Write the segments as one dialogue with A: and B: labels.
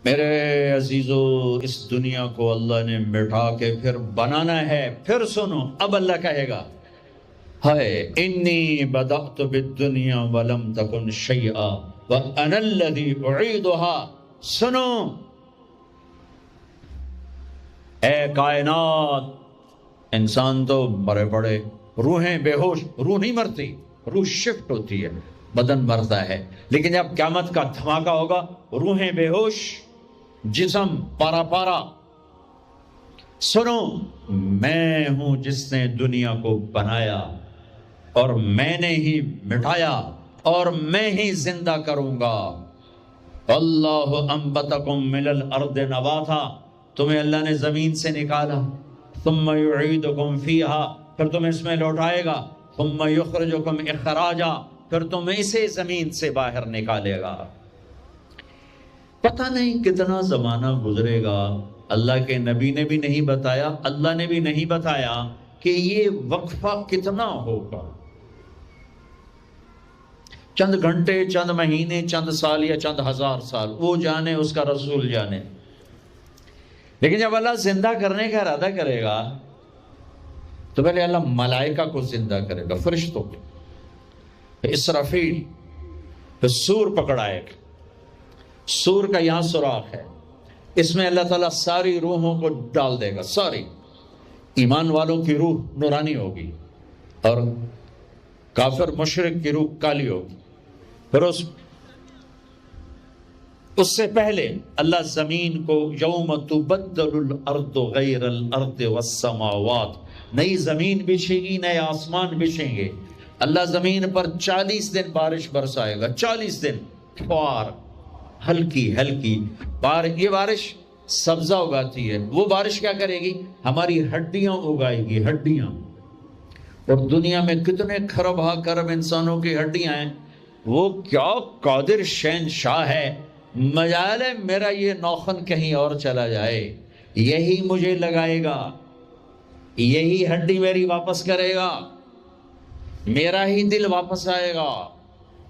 A: میرے عزیزو، اس دنیا کو اللہ نے مٹا کے پھر بنانا ہے. پھر سنو، اب اللہ کہے گا ہائے انی بدأت بالدنیا ولم تکن شیئا وانا الذی اعیدها. سنو اے کائنات، انسان تو مرے پڑے، روحیں بے ہوش، روح نہیں مرتی، روح شفٹ ہوتی ہے، بدن مرتا ہے، لیکن جب قیامت کا دھماکہ ہوگا روحیں بے ہوش، جسم پارا پارا. سنو، میں ہوں جس نے دنیا کو بنایا اور میں نے ہی مٹایا اور میں ہی زندہ کروں گا. اللہ انبتکم من الارض نباتا، تمہیں اللہ نے زمین سے نکالا، ثم یعیدکم فیہا، پھر تمہیں اس میں لوٹائے گا، ثم یخرجکم اخراجا، پھر تمہیں اسے زمین سے باہر نکالے گا. پتہ نہیں کتنا زمانہ گزرے گا، اللہ کے نبی نے بھی نہیں بتایا، اللہ نے بھی نہیں بتایا کہ یہ وقفہ کتنا ہوگا. چند گھنٹے، چند مہینے، چند سال یا چند ہزار سال، وہ جانے، اس کا رسول جانے. لیکن جب اللہ زندہ کرنے کا ارادہ کرے گا تو پہلے اللہ ملائکہ کو زندہ کرے گا، فرشتوں کو، اسرافیل، پھر سور پکڑائے گا. سور کا یہاں سوراخ ہے، اس میں اللہ تعالیٰ ساری روحوں کو ڈال دے گا. ساری ایمان والوں کی روح نورانی ہوگی اور کافر مشرک کی روح کالی ہوگی. پھر اس سے پہلے اللہ زمین کو یوم تبدل الارض غیر الارض والسماوات، نئی زمین بچھے گی، نئے آسمان بچھیں گے. اللہ زمین پر 40 دن بارش برسائے گا، 40 دن فوار، ہلکی ہلکی یہ بارش سبزہ اگاتی ہے. وہ بارش کیا کرے گی؟ ہماری ہڈیاں اگائے گی، ہڈیاں. اور دنیا میں کتنے کھرب انسانوں کی ہڈیاں ہیں. وہ کیا قادر شہنشاہ ہے، مجال ہے میرا یہ نوخن کہیں اور چلا جائے، یہی مجھے لگائے گا، یہی ہڈی میری واپس کرے گا، میرا ہی دل واپس آئے گا،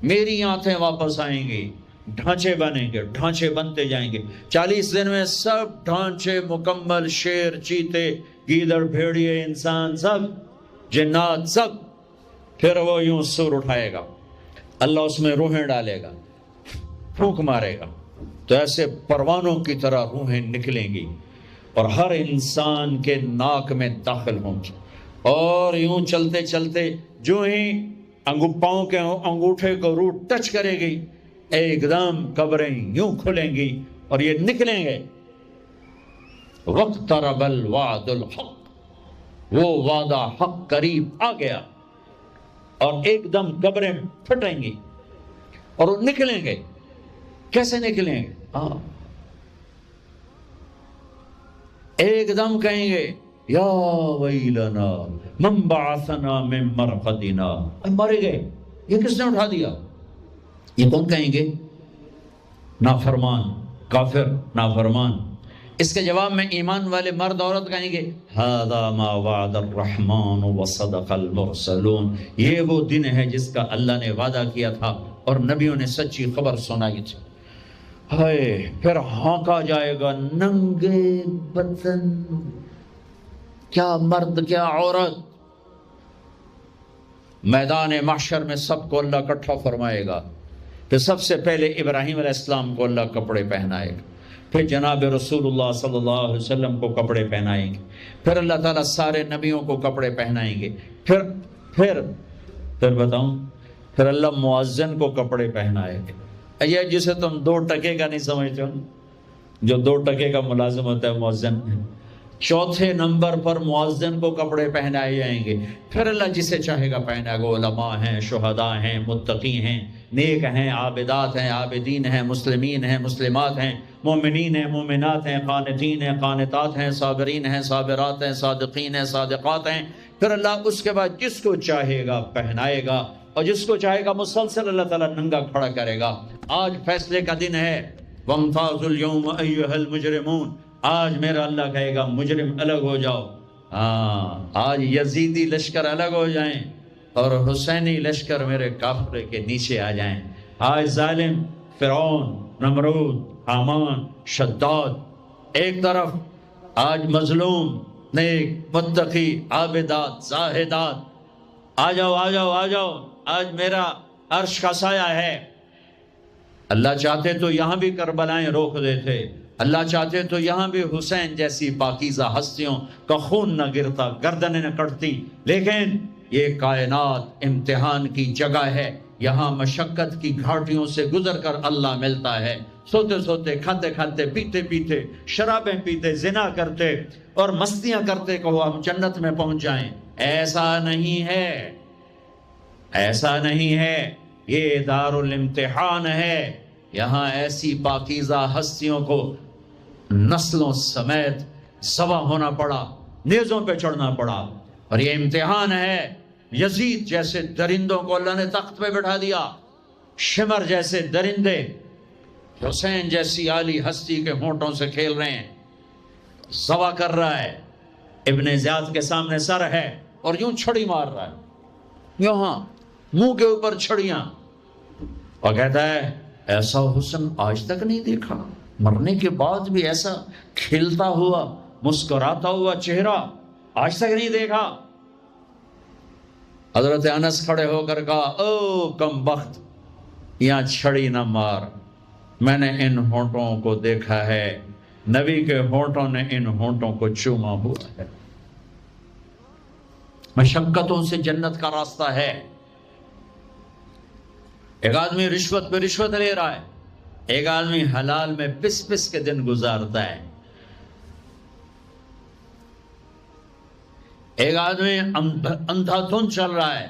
A: میری آنکھیں واپس آئیں گی، ڈھانچے بنیں گے، ڈھانچے بنتے جائیں گے. 40 دن میں سب ڈھانچے مکمل، شیر، چیتے، گیدڑ، بھیڑیے، انسان، سب جنات، سب. پھر وہ یوں سور اٹھائے گا، اللہ اس میں روحیں ڈالے گا، پھونک مارے گا، تو ایسے پروانوں کی طرح روحیں نکلیں گی اور ہر انسان کے ناک میں داخل ہوں گی. اور یوں چلتے چلتے جو ہی پاؤں کے انگوٹھے کو روح ٹچ کرے گی، ایک دم قبریں یوں کھلیں گی اور یہ نکلیں گے. واقترب الوعد الحق، وہ وعدہ حق قریب آ گیا، اور ایک دم قبریں پھٹیں گی اور وہ نکلیں گے. کیسے نکلیں گے؟ ایک دم کہیں گے یا ویلنا من بعثنا من مرقدنا، مرے گئے، یہ کس نے اٹھا دیا؟ یہ کون کہیں گے؟ نافرمان، کافر، نافرمان. اس کے جواب میں ایمان والے مرد عورت کہیں گے ھذا ما وعد الرحمن وصدق المرسلون، یہ وہ دن ہے جس کا اللہ نے وعدہ کیا تھا اور نبیوں نے سچی خبر سنائی تھی. ہائے، پھر ہانکا جائے گا، ننگے بدن، کیا مرد کیا عورت. میدان محشر میں سب کو اللہ اکٹھا فرمائے گا. پھر سب سے پہلے ابراہیم علیہ السلام کو اللہ کپڑے پہنائے گا، پھر جناب رسول اللہ صلی اللہ علیہ وسلم کو کپڑے پہنائیں گے، پھر اللہ تعالیٰ سارے نبیوں کو کپڑے پہنائیں گے. پھر بتاؤں، پھر اللہ مؤذن کو کپڑے پہنائے گے. یہ جسے تم 2 ٹکے کا نہیں سمجھتے ہو، جو 2 ٹکے کا ملازم ہوتا ہے مؤذن، 4تھے نمبر پر مؤذن کو کپڑے پہنائے جائیں گے. پھر اللہ جسے چاہے گا پہنائے گا. علماء ہیں، شہداء ہیں، متقی ہیں، نیک ہیں، عابدات ہیں، عابدین ہیں، مسلمین ہیں، مسلمات ہیں، مومنین ہیں، مومنات ہیں، قانتین ہیں، قانتات ہیں، صابرین ہیں، صابرات ہیں، صادقین ہیں، صادقات ہیں. پھر اللہ اس کے بعد جس کو چاہے گا پہنائے گا اور جس کو چاہے گا مسلسل اللہ تعالیٰ ننگا کھڑا کرے گا. آج فیصلے کا دن ہے. وَامْتَازُوا الْيَوْمَ أَيُّهَا الْمُجْرِمُونَ، آج میرا اللہ کہے گا مجرم الگ ہو جاؤ. آج یزیدی لشکر الگ ہو جائیں اور حسینی لشکر میرے کافرے کے نیچے آ جائیں. آج ظالم فرعون نمرود، حامان، شداد، ایک طرف آج مظلوم، نیک، متقی، عابدات، زاہدات، آ جاؤ آ جاؤ آ جاؤ، آج میرا عرش کا سایہ ہے۔ اللہ چاہتے تو یہاں بھی کربلائیں روک دیتے، اللہ چاہتے تو یہاں بھی حسین جیسی پاکیزہ ہستیوں کا خون نہ گرتا، گردنیں نہ کٹتی، لیکن یہ کائنات امتحان کی جگہ ہے، یہاں مشقت کی گھاٹیوں سے گزر کر اللہ ملتا ہے۔ سوتے سوتے، کھاتے کھاتے، پیتے پیتے، شرابیں پیتے، زنا کرتے اور مستیاں کرتے کہو ہم جنت میں پہنچ جائیں، ایسا نہیں ہے، ایسا نہیں ہے، یہ دار الامتحان ہے۔ یہاں ایسی پاکیزہ ہستیوں کو نسلوں سمیت ذبح ہونا پڑا، نیزوں پہ چڑھنا پڑا، اور یہ امتحان ہے۔ یزید جیسے درندوں کو اللہ نے تخت پہ بٹھا دیا، شمر جیسے درندے حسین جیسی عالی ہستی کے ہونٹوں سے کھیل رہے ہیں، ذبح کر رہا ہے، ابن زیاد کے سامنے سر ہے اور یوں چھڑی مار رہا ہے، یہاں منہ کے اوپر چھڑیاں، اور کہتا ہے ایسا حسن آج تک نہیں دیکھا، مرنے کے بعد بھی ایسا کھلتا ہوا مسکراتا ہوا چہرہ آج تک نہیں دیکھا۔ حضرت انس کھڑے ہو کر کہا او کم بخت، یہاں چھڑی نہ مار، میں نے ان ہونٹوں کو دیکھا ہے، نبی کے ہونٹوں نے ان ہونٹوں کو چوما ہوا ہے۔ مشقتوں سے جنت کا راستہ ہے۔ ایک آدمی رشوت پہ رشوت لے رہا ہے، ایک آدمی حلال میں پس پس کے دن گزارتا ہے، ایک آدمی اندھا دھند چل رہا ہے،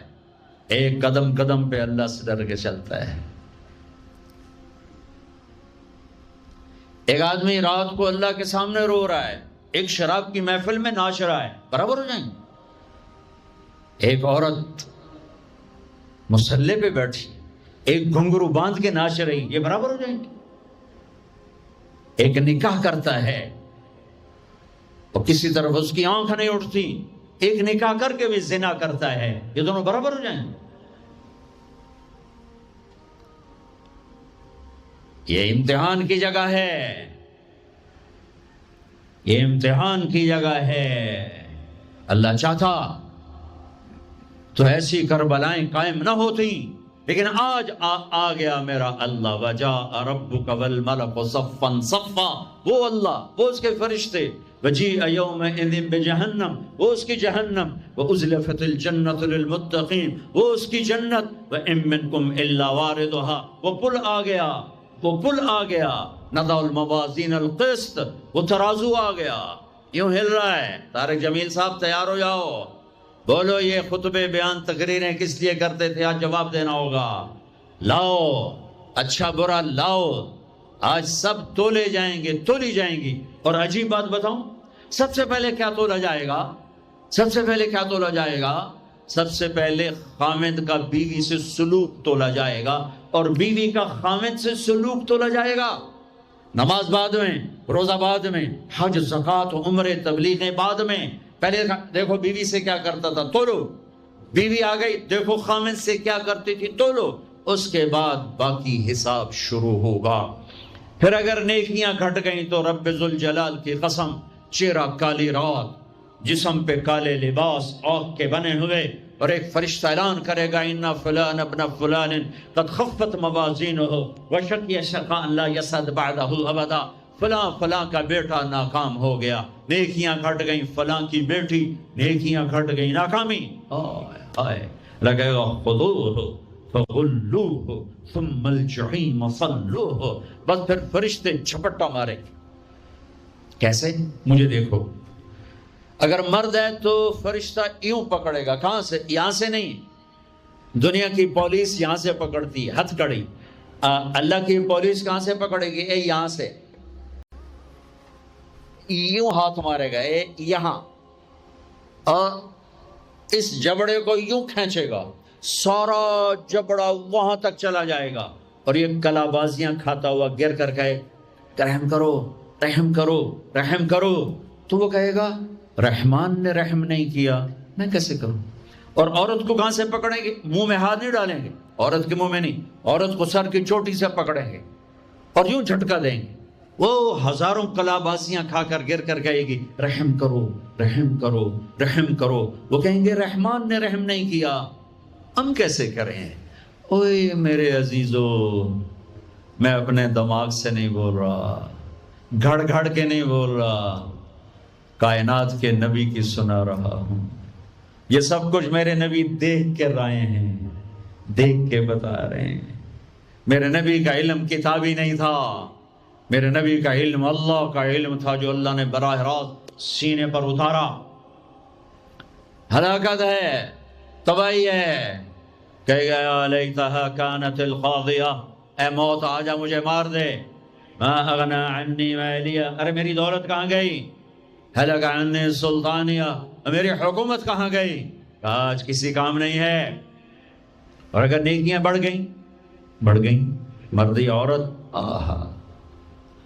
A: ایک قدم قدم پہ اللہ سے ڈر کے چلتا ہے، ایک آدمی رات کو اللہ کے سامنے رو رہا ہے، ایک شراب کی محفل میں ناچ رہا ہے، برابر ہو جائیں گے؟ ایک عورت مصلی پہ بیٹھی، ایک گھنگرو باندھ کے ناچ رہی، یہ برابر ہو جائیں گے؟ ایک نکاح کرتا ہے اور کسی طرف اس کی آنکھ نہیں اٹھتی، ایک نکاح کر کے بھی زنا کرتا ہے، یہ دونوں برابر ہو جائیں گے؟ یہ امتحان کی جگہ ہے، یہ امتحان کی جگہ ہے۔ اللہ چاہتا تو ایسی کربلائیں قائم نہ ہوتی، لیکن آج آ گیا میرا اللہ، وجاء ربک والملک صفا صفا، وہ اللہ، وہ اس کے فرشتے، وجیء یومئذ بجہنم، وہ اس کی جہنم، وازلفت الجنۃ للمتقین، وہ اس کی جنت، وان منکم الا واردها، وہ پل آ گیا، وہ پل آ گیا، نضع الموازین القسط، وہ ترازو آ گیا، یوں ہل رہا ہے۔ طارق جمیل صاحب تیار ہو جاؤ، بولو یہ خطبے بیان تقریریں کس لیے کرتے تھے، آج جواب دینا ہوگا، لاؤ اچھا برا لاؤ، آج سب تولے جائیں گے، تولی جائیں گی۔ اور عجیب بات بتاؤں، سب سے پہلے کیا تولا جائے گا؟ سب سے پہلے کیا تولا جائے گا؟ سب سے پہلے خامد کا بیوی سے سلوک تولا جائے گا، اور بیوی کا خامد سے سلوک تولا جائے گا۔ نماز بعد میں، روزہ بعد میں، حج، زکوٰۃ، عمرے، تبلیغیں بعد میں۔ پہلے دیکھو بیوی سے کیا کرتا تھا، تولو، بیوی آ گئی، دیکھو خامد سے کیا کرتی تھی، تولو، اس کے بعد باقی حساب شروع ہوگا۔ پھر اگر نیکیاں گھٹ گئیں تو رب ذوالجلال کی قسم، چہرہ کالی رات، جسم پہ کالے لباس آگ کے بنے ہوئے، اور ایک فرشتہ اعلان کرے گا ان فلان ابن فلان قد خفت موازینہ وشقی شقاء لا یسعد بعدہ ابدا، فلاں فلاں کا بیٹا ناکام ہو گیا، نیکیاں گھٹ گئیں، فلاں کی بیٹی نیکیاں گھٹ گئیں، ناکامی۔ آئے لگے گا خذوہ فغلوہ ثم الجحیم صلوہ، بس پھر فرشتے جھپٹا مارے۔ کیسے؟ مجھے دیکھو، اگر مرد ہے تو فرشتہ یوں پکڑے گا، کہاں سے؟ یہاں سے نہیں، دنیا کی پولیس یہاں سے پکڑتی ہے، ہتھ کڑی، اللہ کی پولیس کہاں سے پکڑے گی؟ اے یہاں سے، یوں ہاتھ مارے گا، اے یہاں، اور اس جبڑے کو یوں کھینچے گا، سارا جبڑا وہاں تک چلا جائے گا، اور یہ کلا بازیاں کھاتا ہوا گر کر کہے رحم کرو رحم کرو رحم کرو، تو وہ کہے گا رحمان نے رحم نہیں کیا، میں کیسے کروں؟ اور عورت کو کہاں سے پکڑیں گے؟ منہ میں ہاتھ نہیں ڈالیں گے، عورت کے منہ میں نہیں، عورت کو سر کی چوٹی سے پکڑیں گے، اور یوں جھٹکا دیں گے، وہ ہزاروں کلابازیاں کھا کر گر کر کہے گی رحم کرو رحم کرو رحم کرو، وہ کہیں گے رحمان نے رحم نہیں کیا، ہم کیسے کریں؟ اوے میرے عزیزو، میں اپنے دماغ سے نہیں بول رہا، گھڑ گھڑ کے نہیں بول رہا، کائنات کے نبی کی سنا رہا ہوں۔ یہ سب کچھ میرے نبی دیکھ کے رائے ہیں، دیکھ کے بتا رہے ہیں۔ میرے نبی کا علم کتابی نہیں تھا، میرے نبی کا علم اللہ کا علم تھا جو اللہ نے براہ راست سینے پر اتارا۔ ہلاکت ہے، تباہی ہے، کہے گا یا لیتہا کانت القاضیہ، اے موت آجا مجھے مار دے، ما اغنا عنی مالیہ، ارے میری دولت کہاں گئی، ہلک عنی سلطانیہ، میری حکومت کہاں گئی، آج کسی کام نہیں ہے۔ اور اگر نیکیاں بڑھ گئیں، مردی عورت، آہا،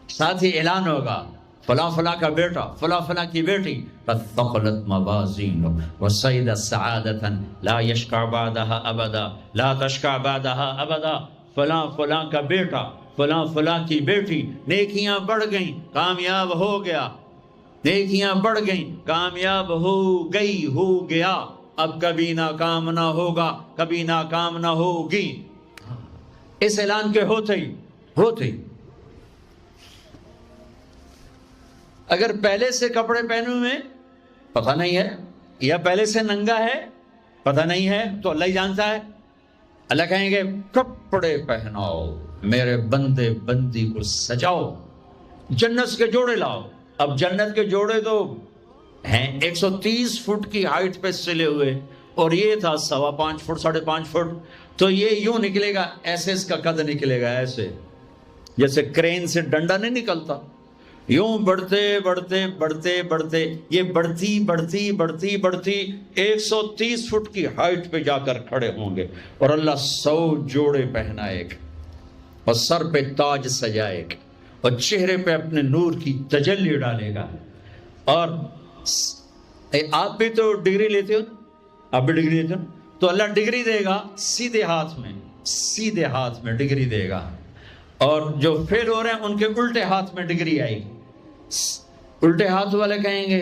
A: ساتھ ہی اعلان ہوگا فلاں فلاں کا بیٹا، فلاں فلاں کی بیٹی، قد ثقلت موازینہ وصعدت سعادۃ لا یشقى بعدها ابدا، لا تشقى بعدها ابدا، فلاں فلاں کا بیٹا، فلاں فلاں کی بیٹی، نیکیاں بڑھ گئیں، کامیاب ہو گیا، نیکیاں بڑھ گئیں، کامیاب ہو گیا، اب کبھی ناکام نہ ہوگا، کبھی ناکام نہ ہوگی۔ اس اعلان کے ہوتے ہی اگر پہلے سے کپڑے پہنے ہوئے پتہ نہیں ہے، یا پہلے سے ننگا ہے پتہ نہیں ہے، تو اللہ ہی جانتا ہے۔ اللہ کہیں گے کپڑے پہناؤ، میرے بندے بندی کو سجاؤ، جنت کے جوڑے لاؤ۔ اب جنت کے جوڑے تو ہیں 130 فٹ کی ہائٹ پہ سلے ہوئے، اور یہ تھا 5.25 فٹ 5.5 فٹ، تو یہ یوں نکلے گا، ایسے اس کا قد نکلے گا، ایسے جیسے کرین سے ڈنڈا نہیں نکلتا، یوں بڑھتے بڑھتے بڑھتے بڑھتے یہ بڑھتی 130 فٹ کی ہائٹ پہ جا کر کھڑے ہوں گے، اور اللہ 100 جوڑے پہنائے گا، اور سر پہ تاج سجائے گا، اور چہرے پہ اپنے نور کی تجلی ڈالے گا۔ اور آپ بھی تو ڈگری لیتے ہو، آپ بھی ڈگری لیتے ہو، تو اللہ ڈگری دے گا سیدھے ہاتھ میں ڈگری دے گا، اور جو فیل ہو رہے ہیں ان کے الٹے ہاتھ میں ڈگری آئے گی۔ الٹے ہاتھ والے کہیں گے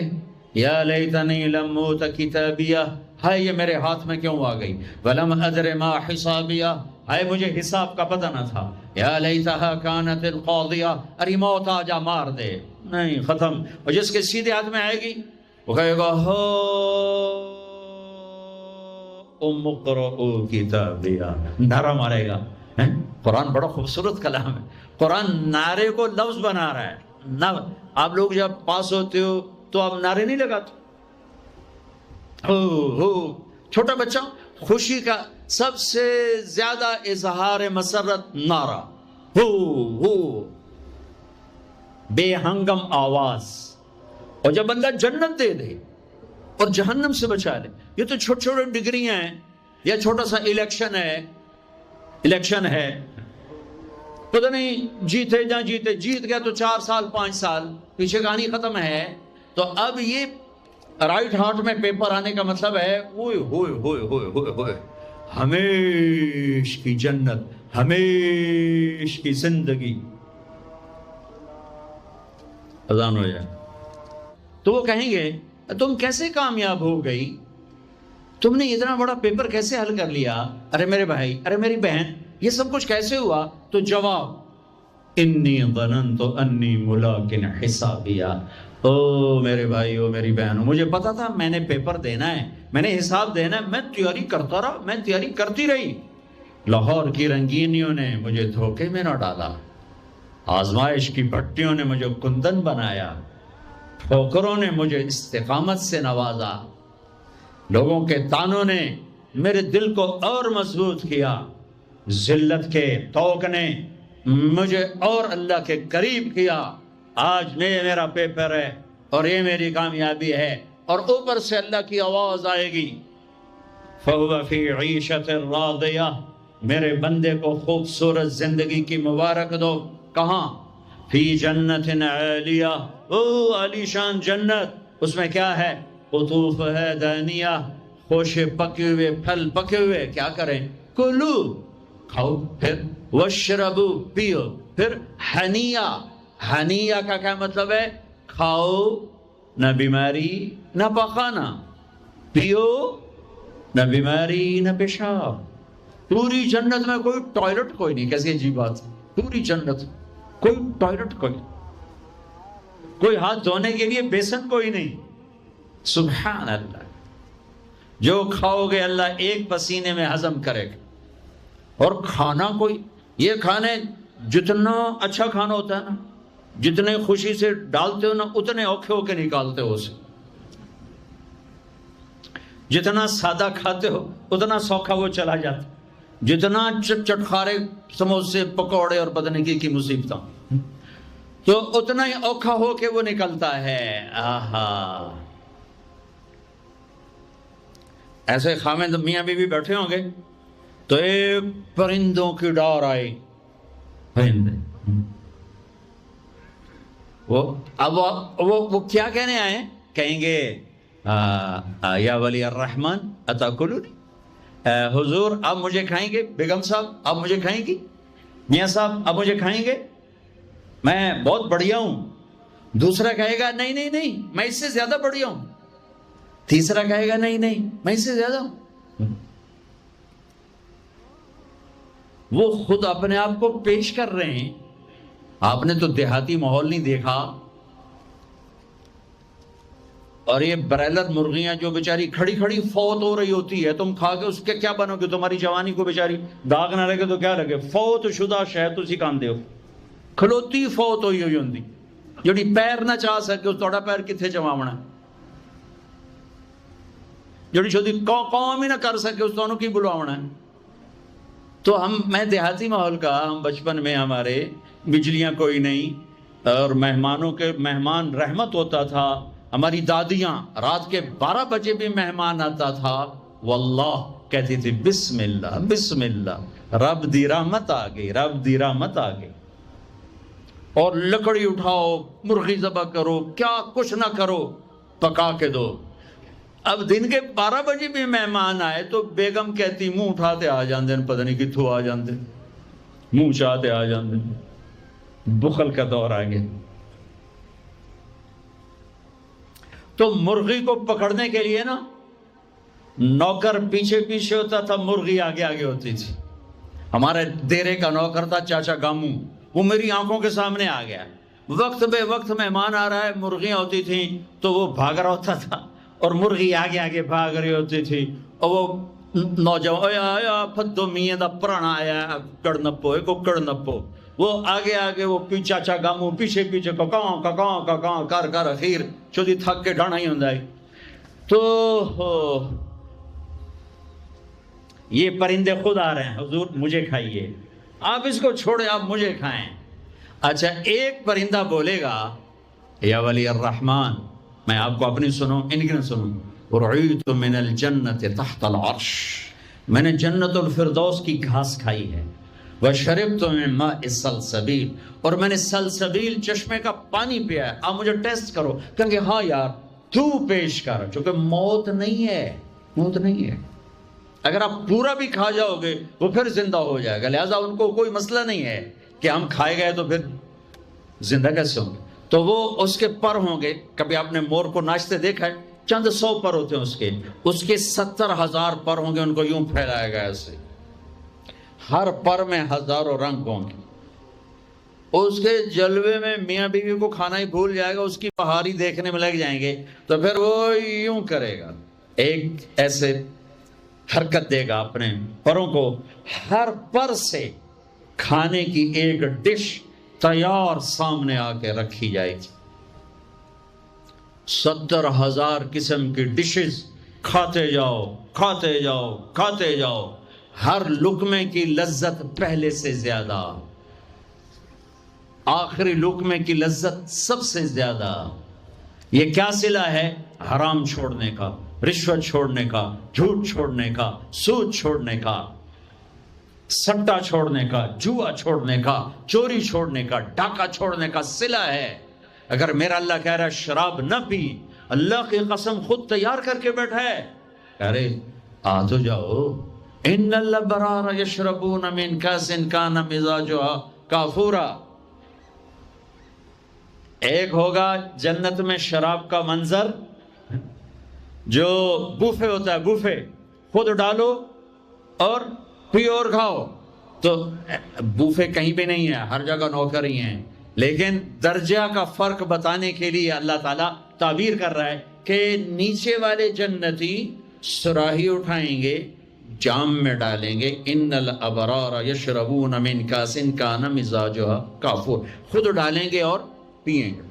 A: یا لیتنی لم اوت کتابیہ، ہائے یہ میرے ہاتھ میں کیوں آ گئی، ولم ادر ما حسابیہ، ہائے مجھے حساب کا پتہ نہ تھا، یا لیتہا کانت القاضیہ، ارے موت آ جا مار دے، نہیں ختم۔ اور جس کے سیدھے ہاتھ میں آئے گی وہ کہے گا ہو ام اقرؤ کتابیہ، نعرہ مارے گا۔ قرآن بڑا خوبصورت کلام ہے، قرآن نعرے کو لفظ بنا رہا ہے۔ آپ لوگ جب پاس ہوتے ہو تو آپ نعرے نہیں لگاتے، ہو چھوٹا بچہ خوشی کا سب سے زیادہ اظہار مسرت نعرہ، ہو بے ہنگم آواز۔ اور جب بندہ جنت دے دے اور جہنم سے بچا لے، یہ تو چھوٹے چھوٹے ڈگریاں ہیں، یا چھوٹا سا الیکشن ہے، پتہ نہیں جیتے جہاں جیت گیا تو 4 سال 5 سال پیچھے کہانی ختم ہے۔ تو اب یہ رائٹ ہارٹ میں پیپر آنے کا مطلب ہے ہوئے ہوئے ہوئے ہوئے ہوئے ہوئے ہمیش کی جنت، ہمیش کی زندگی۔ اذان ہو جائے تو وہ کہیں گے تم کیسے کامیاب ہو گئی، تم نے اتنا بڑا پیپر کیسے حل کر لیا، ارے میرے بھائی، ارے میری بہن، یہ سب کچھ کیسے ہوا؟ تو جواب انی ظننت انی ملاق حسابیہ، او میرے بھائی، او میری بہن، مجھے پتا تھا میں نے پیپر دینا ہے، میں نے حساب دینا ہے، میں تیاری کرتا رہا، میں تیاری کرتی رہی۔ لاہور کی رنگینیوں نے مجھے دھوکے میں نہ ڈالا، آزمائش کی بھٹیوں نے مجھے کندن بنایا، ٹھوکروں نے مجھے استقامت سے نوازا، لوگوں کے تانوں نے میرے دل کو اور مضبوط کیا، ذلت کے توق نے مجھے اور اللہ کے قریب کیا۔ آج میرا پیپر ہے اور یہ میری کامیابی ہے، اور اوپر سے اللہ کی آواز آئے گی فَهُوَ فِي عِيشَةٍ رَاضِيَةٍ، میرے بندے کو خوبصورت زندگی کی مبارک دو۔ کہاں؟ فی جنت عالیہ، او عالی شان جنت، اس میں کیا ہے؟ قطوف ہے دانیہ، خوشے پکے ہوئے، پھل پکے ہوئے، کیا کریں؟ کلو، کھاؤ، پھر وشربو، پیو، پھر ہنیا، ہنیا کا کیا مطلب ہے؟ کھاؤ نہ بیماری نہ پخانا، پیو نہ بیماری نہ پیشاب۔ پوری جنت میں کوئی ٹوائلٹ کوئی نہیں، کیسی عجیب بات، پوری جنت کوئی ٹوائلٹ کوئی ہاتھ دھونے کے لیے بیسن کوئی نہیں۔ سبحان اللہ، جو کھاؤ گے اللہ ایک پسینے میں ہضم کرے گا۔ اور کھانا کوئی، یہ کھانے جتنا اچھا کھانا ہوتا ہے نا، جتنے خوشی سے ڈالتے ہو نا اتنے اوکھے ہو کے نکالتے ہو اسے، جتنا سادہ کھاتے ہو اتنا سوکھا وہ چلا جاتا، جتنا چٹخارے سموسے پکوڑے اور پتہ نہیں کی مصیبتاں تو اتنا ہی اوکھا ہو کے وہ نکلتا ہے۔ آہا، ایسے خامد میاں بیوی بیٹھے ہوں گے تو ایک پرندوں کی ڈار آئی، پرندے وہ کیا کہنے آئے؟ کہیں گے یا ولی الرحمن اتاکلونی، حضور آپ مجھے کھائیں گے؟ بیگم صاحب آپ مجھے کھائیں گی؟ میاں صاحب آپ مجھے کھائیں گے؟ میں بہت بڑھیا ہوں۔ دوسرا کہے گا نہیں نہیں نہیں میں اس سے زیادہ بڑھیا ہوں۔ تیسرا کہے گا نہیں نہیں میں اس سے زیادہ ہوں۔ وہ خود اپنے آپ کو پیش کر رہے ہیں۔ آپ نے تو دیہاتی ماحول نہیں دیکھا، اور یہ برائلر مرغیاں جو بیچاری کھڑی کھڑی فوت ہو رہی ہوتی ہے، تم کھا کے اس کے کیا بنو گے؟ تمہاری جوانی کو بیچاری داغ نہ لگے تو کیا لگے؟ فوت شدہ شہد تسی کھاندے ہو، کھلوتی فوت ہوئی ہوئی ہوندی جڑی پیر نہ چاہ سکے، اس توڑا پیر کتھے چواونا، جڑی شدی قوم ہی نہ کر سکے اس تو کی بلواونا ہے۔ تو میں دیہاتی ماحول کا، ہم بچپن میں ہمارے بجلیاں کوئی نہیں اور مہمانوں کے مہمان رحمت ہوتا تھا۔ ہماری دادیاں رات کے 12 بجے بھی مہمان آتا تھا، واللہ کہتی تھی بسم اللہ بسم اللہ، رب دی رحمت آ گئی، رب دی رحمت آ گئی۔ اور لکڑی اٹھاؤ، مرغی ذبح کرو، کیا کچھ نہ کرو، پکا کے دو۔ اب دن کے 12 بجے بھی مہمان آئے تو بیگم کہتی منہ اٹھاتے آ جاندے، پتہ نہیں کتھوں آ جاندے، منہ چاہتے آ جاندے۔ بخل کا دور آ گیا۔ تو مرغی کو پکڑنے کے لیے نا نوکر پیچھے پیچھے ہوتا تھا، مرغی آگے آگے ہوتی تھی۔ ہمارے دیرے کا نوکر تھا چاچا گامو، وہ میری آنکھوں کے سامنے آ گیا۔ وقت بے وقت مہمان آ رہا ہے، مرغیاں ہوتی تھیں تو وہ بھاگ رہا ہوتا تھا اور مرغی آگے آگے بھاگ رہی ہوتی تھی، اور وہ نوجوان آیا پھدو میاں دا پرانا آیا کڑنپو ایک کڑنپو، وہ آگے آگے وہ چاچا گامو پیچھے پیچھے ککاں ککاں ککاں کر کر اخیر چودی تھک کے ڈانا ہی ہوندا ہے۔ تو یہ پرندے خود آ رہے ہیں، حضور مجھے کھائیے، آپ اس کو چھوڑیں آپ مجھے کھائیں۔ اچھا ایک پرندہ بولے گا یا ولی الرحمن، میں آپ کو اپنی سنوں ان کی نہ سنوں، رعیت من الجنت تحت العرش، میں نے جنت الفردوس کی گھاس کھائی ہے، وشربت من ماء السلسبیل، اور میں نے سلسبیل چشمے کا پانی پیا ہے، آپ مجھے ٹیسٹ کرو۔ کہیں گے ہاں یار تو پیش کر، چونکہ موت نہیں ہے، موت نہیں ہے، اگر آپ پورا بھی کھا جاؤ گے وہ پھر زندہ ہو جائے گا، لہٰذا ان کو کوئی مسئلہ نہیں ہے کہ ہم کھائے گئے تو پھر زندہ کیسے ہوں گے۔ تو وہ اس کے پر ہوں گے، کبھی آپ نے مور کو ناچتے دیکھا ہے، چند 100 پر ہوتے ہیں اس کے 70,000 پر ہوں گے، ان کو یوں پھیلایا گیا ایسے، ہر پر میں ہزاروں رنگ ہوں گے۔ اس کے جلوے میں میاں بیوی کو کھانا ہی بھول جائے گا، اس کی بہاری دیکھنے میں لگ جائیں گے، تو پھر وہ یوں کرے گا، ایک ایسے حرکت دے گا اپنے پروں کو، ہر پر سے کھانے کی ایک ڈش تیار سامنے آ کے رکھی جائے گی، 70,000 قسم کی ڈشز، کھاتے جاؤ کھاتے جاؤ کھاتے جاؤ، ہر لقمے کی لذت پہلے سے زیادہ، آخری لقمے کی لذت سب سے زیادہ۔ یہ کیا صلہ ہے؟ حرام چھوڑنے کا، رشوت چھوڑنے کا، جھوٹ چھوڑنے کا، سود چھوڑنے کا، سٹا چھوڑنے کا، جوا چھوڑنے کا، چوری چھوڑنے کا، ڈاکہ چھوڑنے کا صلہ ہے۔ اگر میرا اللہ کہہ رہا ہے شراب نہ پی، اللہ کی قسم خود تیار کر کے بیٹھا ہے، کہہ رہے آ تو جاؤ، ان الابرار یشربون من کاس کان مزاجها کافورا، ایک ہوگا جنت میں شراب کا منظر جو بوفے ہوتا ہے، بوفے خود ڈالو اور پیو اور کھاؤ. تو بوفے کہیں پہ نہیں ہے، ہر جگہ نوکر ہی ہیں، لیکن درجہ کا فرق بتانے کے لیے اللہ تعالیٰ تعبیر کر رہا ہے کہ نیچے والے جنتی سراہی اٹھائیں گے، جام میں ڈالیں گے، ان الابرار یشربون من کاس کان مزاجھا کافور، خود ڈالیں گے اور پیئیں گے.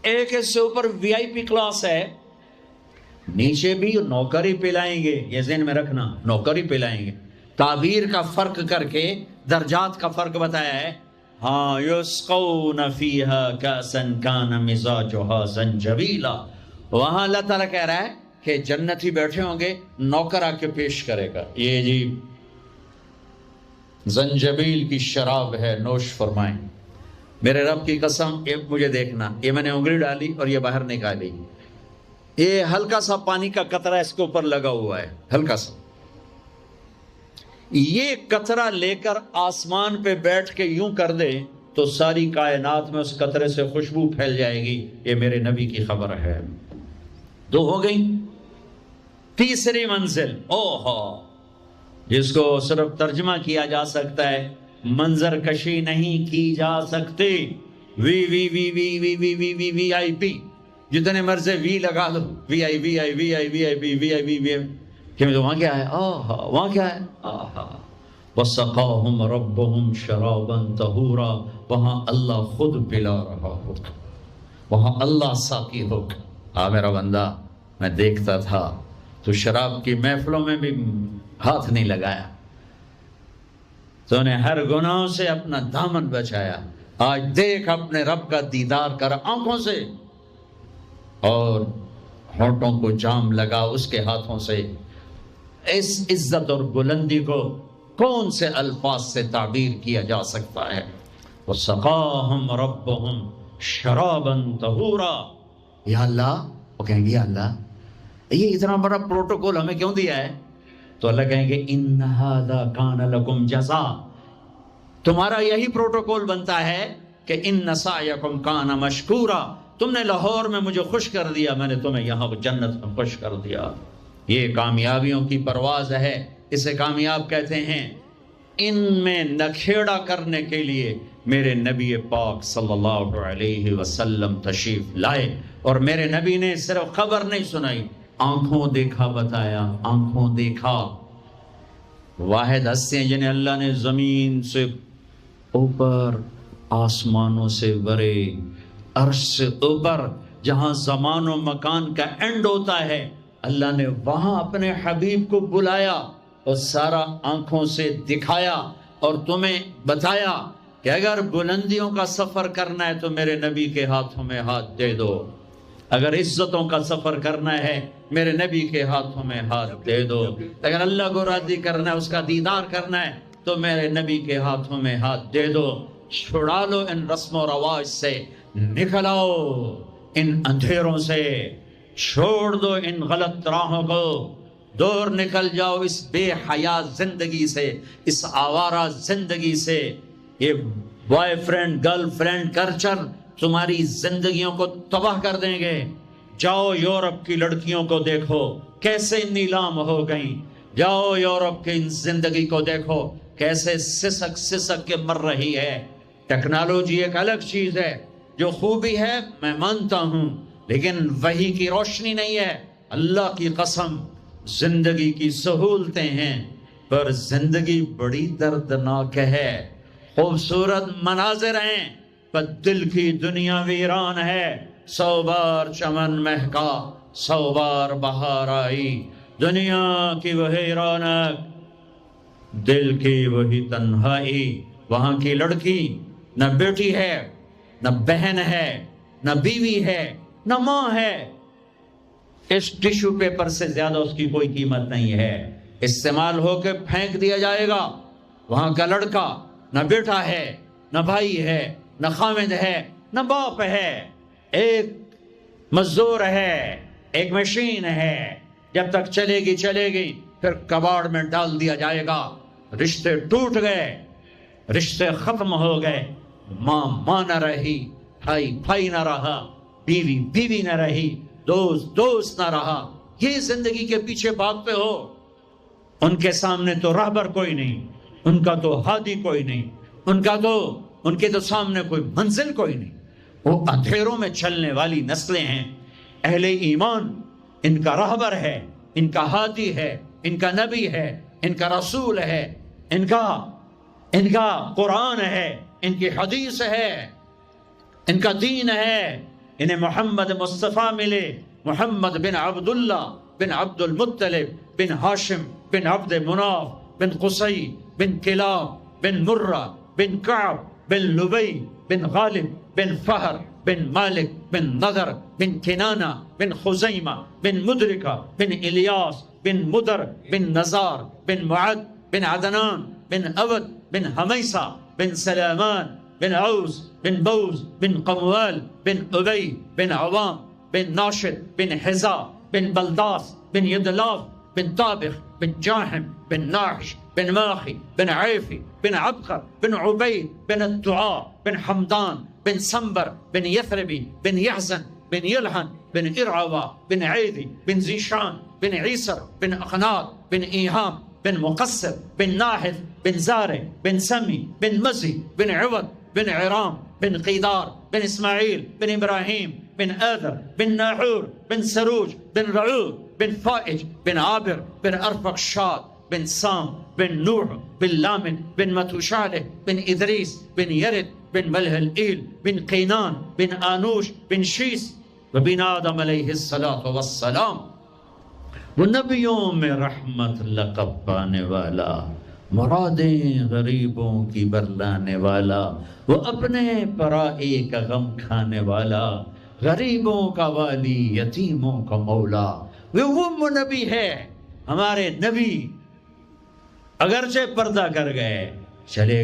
A: ایک اس سے اوپر وی آئی پی کلاس ہے، نیچے بھی نوکر ہی پلائیں گے، یہ ذہن میں رکھنا، نوکر ہی پلائیں گے. تعبیر کا فرق کر کے درجات کا فرق بتایا ہے. ہاں یسقون فیہا کاسا کان مزاجھا زنجبیلا، وہاں اللہ تعالیٰ کہہ رہا ہے کہ جنتی بیٹھے ہوں گے، نوکر آ کے پیش کرے گا، یہ جی زنجبیل کی شراب ہے، نوش فرمائیں. میرے رب کی قسم، ایک مجھے دیکھنا، یہ میں نے انگلی ڈالی اور یہ باہر نکالی، یہ ہلکا سا پانی کا قطرہ اس کے اوپر لگا ہوا ہے، ہلکا سا. یہ قطرہ لے کر آسمان پہ بیٹھ کے یوں کر دے تو ساری کائنات میں اس قطرے سے خوشبو پھیل جائے گی. یہ میرے نبی کی خبر ہے. دو ہو گئی. تیسری منزل، جس کو صرف ترجمہ کیا جا سکتا ہے، منظر کشی نہیں کی جا سکتی. وی وی وی وی وی وی وی وی وی آئی پی، جتنے مرضی وی لگا دو، وی آئی وی آئی وی آئی وی آئی پی وی آئی وی وی آئی. کہ وہاں کیا ہے؟ وہاں کیا ہے؟ وَسَقَاهُمْ رَبُّهُمْ شَرَابًا طَهُورًا، وہاں اللہ خود پلا رہا ہوگا، وہاں اللہ ساقی ہوگا. میرا بندہ، میں دیکھتا تھا تو شراب کی محفلوں میں بھی ہاتھ نہیں لگایا، تو نے ہر گناہ سے اپنا دامن بچایا. آج دیکھ اپنے رب کا دیدار کر آنکھوں سے، اور ہونٹوں کو جام لگا اس کے ہاتھوں سے. اس عزت اور بلندی کو کون سے الفاظ سے تعبیر کیا جا سکتا ہے؟ وَسَقَاهُمْ رَبُّهُمْ شَرَابًا طَهُورًا. یا اللہ، وہ کہیں گے یا اللہ یہ اتنا بڑا پروٹوکول ہمیں کیوں دیا ہے؟ تو اللہ کہیں گے اِنَّ هَذَا كَانَ لَكُمْ جَزَاءً، تمہارا یہی پروٹوکول بنتا ہے کہ اِنَّ سَعْيَكُمْ كَانَ مَشْكُورًا، تم نے لاہور میں مجھے خوش کر دیا، میں نے تمہیں یہاں جنت میں خوش کر دیا. یہ کامیابیوں کی پرواز ہے، اسے کامیاب کہتے ہیں. ان میں نکھیڑا کرنے کے لیے میرے نبی پاک صلی اللہ علیہ وسلم تشریف لائے، اور میرے نبی نے صرف خبر نہیں سنائی، آنکھوں دیکھا بتایا. آنکھوں دیکھا. واحد ہستیاں جنہیں اللہ نے زمین سے اوپر، آسمانوں سے برے، عرش سے اوپر، جہاں زمان و مکان کا اینڈ ہوتا ہے، اللہ نے وہاں اپنے حبیب کو بلایا اور سارا آنکھوں سے دکھایا اور تمہیں بتایا کہ اگر بلندیوں کا سفر کرنا ہے تو میرے نبی کے ہاتھوں میں ہاتھ دے دو، اگر عزتوں کا سفر کرنا ہے میرے نبی کے ہاتھوں میں ہاتھ دے دو، اگر اللہ کو راضی کرنا ہے، اس کا دیدار کرنا ہے تو میرے نبی کے ہاتھوں میں ہاتھ دے دو. چھڑا لو ان رسم و رواج سے، نکل آؤ ان اندھیروں سے، چھوڑ دو ان غلط راہوں کو، دور نکل جاؤ اس بے حیا زندگی سے، اس آوارہ زندگی سے. یہ boy friend girl friend culture تمہاری زندگیوں کو تباہ کر دیں گے. جاؤ یورپ کی لڑکیوں کو دیکھو کیسے نیلام ہو گئیں، جاؤ یورپ کی زندگی کو دیکھو کیسے سسک سسک کے مر رہی ہے. ٹیکنالوجی ایک الگ چیز ہے، جو خوبی ہے میں مانتا ہوں، لیکن وحی کی روشنی نہیں ہے. اللہ کی قسم زندگی کی سہولتیں ہیں، پر زندگی بڑی دردناک ہے. خوبصورت مناظر ہیں پر دل کی دنیا ویران ہے. 100 بار چمن مہکا، 100 بار بہار آئی، دنیا کی وہی رونق، دل کی وہی تنہائی. وہاں کی لڑکی نہ بیٹی ہے، نہ بہن ہے، نہ بیوی ہے، نہ ماں ہے. اس ٹیشو پیپر سے زیادہ اس کی کوئی قیمت نہیں ہے، استعمال ہو کے پھینک دیا جائے گا. وہاں کا لڑکا نہ بیٹا ہے، نہ بھائی ہے، نہ خامد ہے، نہ باپ ہے، ایک مزدور ہے، ایک مشین ہے. جب تک چلے گی چلے گی، پھر کباڑ میں ڈال دیا جائے گا. رشتے ٹوٹ گئے، رشتے ختم ہو گئے، ماں ماں نہ رہی، بھائی بھائی نہ رہا، بیوی بیوی نہ رہی، دوست دوست نہ رہا، یہ زندگی کے پیچھے بھاگتے ہو۔ ان کے سامنے تو رہبر کوئی نہیں، ان کا تو ہادی کوئی نہیں، ان کے تو سامنے کوئی منزل کوئی نہیں، وہ اندھیروں میں چلنے والی نسلیں ہیں۔ اہل ایمان ان کا رہبر ہے، ان کا ہادی ہے، ان کا نبی ہے، ان کا رسول ہے، ان کا قرآن ہے، ان کی حدیث ہے، ان کا دین ہے۔ انہیں محمد مصطفیٰ ملے، محمد بن عبداللہ بن عبد المطلب بن ہاشم بن عبد مناف بن قصی بن کلاب بن مرہ بن کعب بن لبی بن غالب بن فہر بن مالک بن نضر بن کنانہ بن خزیمہ بن مدرکہ بن الیاس بن مدر بن نزار بن معد بن عدنان بن عبد بن حمیسہ بن سلامان بن عوز بن بوز بن قموال بن ابی بن عوام بن ناشد بن حزا بن بلداس بن یدلاف بن طابخ بن جاحم بن ناحش بن ماخي بن عيفي بن عبقر بن عبيد بن الدعاء بن حمدان بن سنبر بن يثربي بن يحزن بن يلحن بن إرعوى بن عيدي بن زيشان بن عيسر بن أخناط بن إيهام بن مقصر بن ناحث بن زارع بن سمي بن مزي بن عوض بن عرام بن قيدار بن إسماعيل بن إبراهيم بن آذر بن ناحور بن سروج بن رعود بن فائج بن عابر بن أرفقشاد بن سام بن نوح بن لامن بن متوشالح بن إدريس بن يرد بن ملهلئيل بن قينان بن آنوش بن شيس وبن آدم علیہ الصلاۃ والسلام۔ وہ نبیوں میں رحمت لقب پانے والا، مرادیں غریبوں کی برلانے والا، وہ اپنے پرائی کا غم کھانے والا، غریبوں کا والی، یتیموں کا مولا، وہ نبی ہے۔ ہمارے نبی اگرچہ پردہ کر گئے، چلے